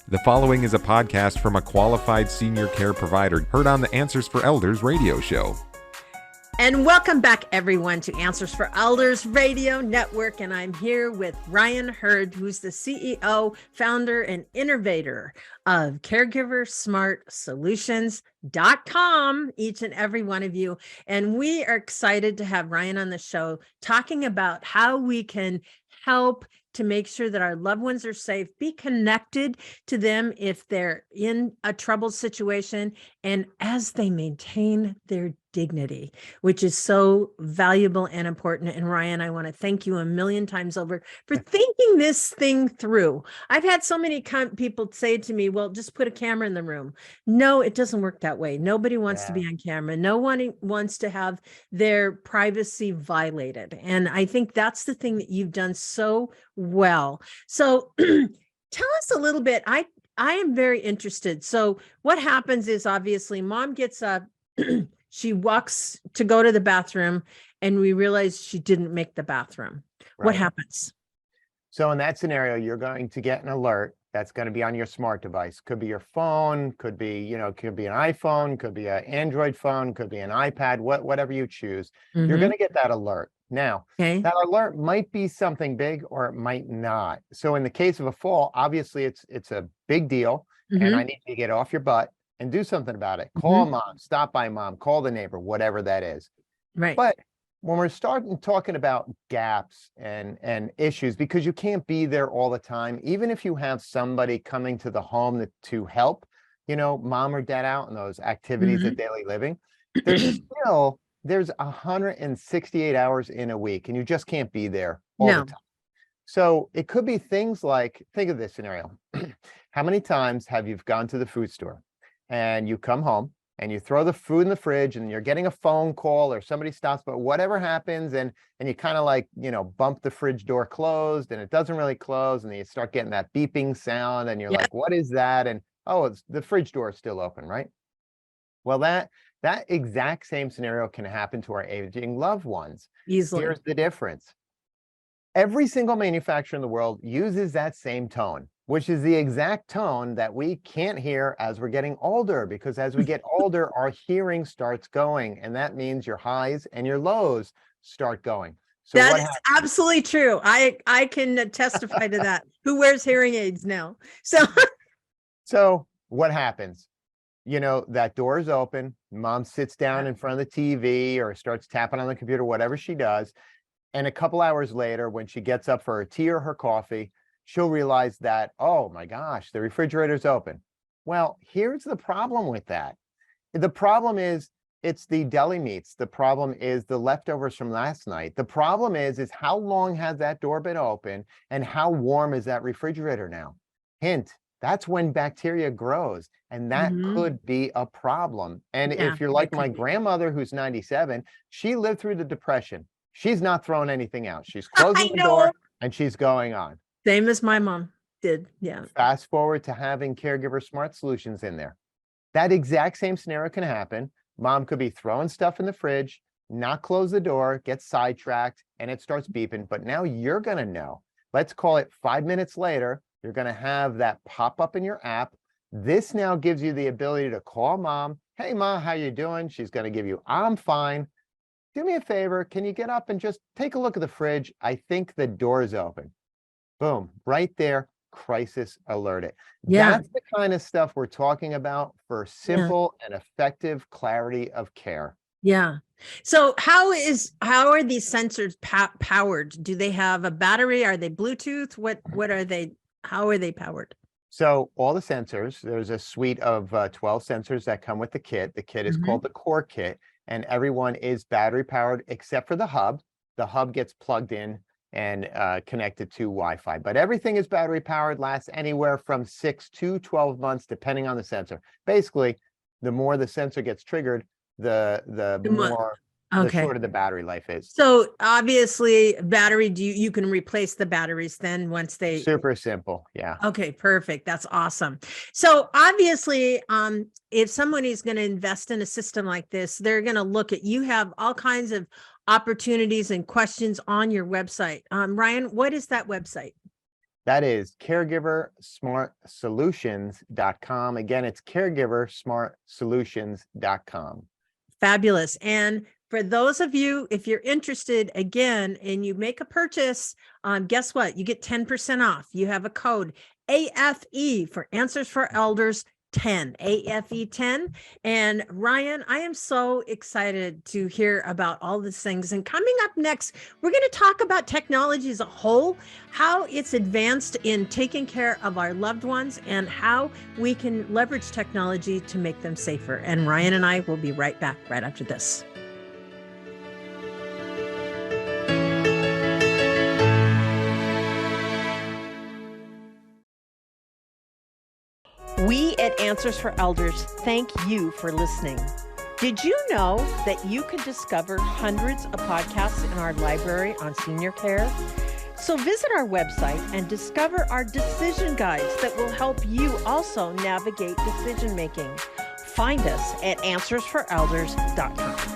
The following is a podcast from a qualified senior care provider heard on the Answers for Elders radio show. And welcome back, everyone, to Answers for Elders Radio Network. And I'm here with Ryan Herd, who's the CEO, founder, and innovator of Caregiver Smart Solutions.com, each and every one of you. And we are excited to have Ryan on the show talking about how we can help to make sure that our loved ones are safe, be connected to them if they're in a troubled situation, and as they maintain their dignity, which is so valuable and important. And Ryan, I want to thank you a million times over for thinking this thing through. I've had so many people say to me, well, just put a camera in the room. No, it doesn't work that way. Nobody wants to be on camera. No one wants to have their privacy violated. And I think that's the thing that you've done so well. So tell us a little bit. I am very interested. So what happens is, obviously, mom gets up, she walks to go to the bathroom, and we realize she didn't make the bathroom. Right. What happens? So in that scenario, you're going to get an alert that's going to be on your smart device. Could be your phone, could be, could be an iPhone, could be an Android phone, could be an iPad, whatever you choose. Mm-hmm. You're going to get that alert. Now, that alert might be something big or it might not. So in the case of a fall, obviously it's a big deal, and I need you to get off your butt and do something about it. Call mom, stop by mom, call the neighbor, whatever that is. Right. But when we're talking about gaps and issues, because you can't be there all the time, even if you have somebody coming to the home to help, mom or dad out in those activities of daily living, there's 168 hours in a week, and you just can't be there all the time. So it could be things like, think of this scenario. How many times have you gone to the food store and you come home and you throw the food in the fridge and you're getting a phone call or somebody stops, but whatever happens, and you kind of bump the fridge door closed and it doesn't really close, and then you start getting that beeping sound and you're like, what is that? And it's the fridge door is still open, right? Well, that exact same scenario can happen to our aging loved ones. Easily. Here's the difference. Every single manufacturer in the world uses that same tone, which is the exact tone that we can't hear as we're getting older, because as we get older, our hearing starts going, and that means your highs and your lows start going. So that is absolutely true. I can testify to that. Who wears hearing aids now? So what happens? That door is open, mom sits down in front of the TV or starts tapping on the computer, whatever she does. And a couple hours later, when she gets up for her tea or her coffee, she'll realize that, oh my gosh, the refrigerator's open. Well, here's the problem with that. The problem is it's the deli meats. The problem is the leftovers from last night. The problem is how long has that door been open, and how warm is that refrigerator now? Hint. That's when bacteria grows, and that could be a problem. And if you're like my grandmother, who's 97, she lived through the Depression. She's not throwing anything out. She's closing the door and she's going on. Same as my mom did. Yeah. Fast forward to having Caregiver Smart Solutions in there. That exact same scenario can happen. Mom could be throwing stuff in the fridge, not close the door, get sidetracked, and it starts beeping. But now you're going to know. Let's call it 5 minutes later. You're going to have that pop up in your app. This now gives you the ability to call mom. Hey, Ma, how you doing? She's going to give you, I'm fine. Do me a favor. Can you get up and just take a look at the fridge? I think the door is open. Boom, right there, crisis alerted. That's the kind of stuff we're talking about for simple and effective clarity of care. Yeah. So how are these sensors powered? Do they have a battery? Are they Bluetooth? What are they? How are they powered? So all the sensors, there's a suite of 12 sensors that come with the kit. The kit is called the Core Kit, and everyone is battery powered except for the hub. The hub gets plugged in and connected to Wi-Fi, but everything is battery powered, lasts anywhere from 6 to 12 months, depending on the sensor. Basically, the more the sensor gets triggered, the more the shorter the battery life is. So obviously battery, you can replace the batteries then once they... Super simple. Yeah. Okay, perfect. That's awesome. So obviously, if someone is going to invest in a system like this, they're going to look at, you have all kinds of opportunities and questions on your website. Ryan, what is that website? That is caregiversmartsolutions.com. Again, it's caregiversmartsolutions.com. Fabulous. And for those of you, if you're interested again, and you make a purchase, guess what? You get 10% off. You have a code AFE for Answers for Elders 10, AFE 10. And Ryan, I am so excited to hear about all these things. And coming up next, we're going to talk about technology as a whole, how it's advanced in taking care of our loved ones, and how we can leverage technology to make them safer. And Ryan and I will be right back right after this. We at Answers for Elders thank you for listening. Did you know that you can discover hundreds of podcasts in our library on senior care? So visit our website and discover our decision guides that will help you also navigate decision making. Find us at answersforelders.com.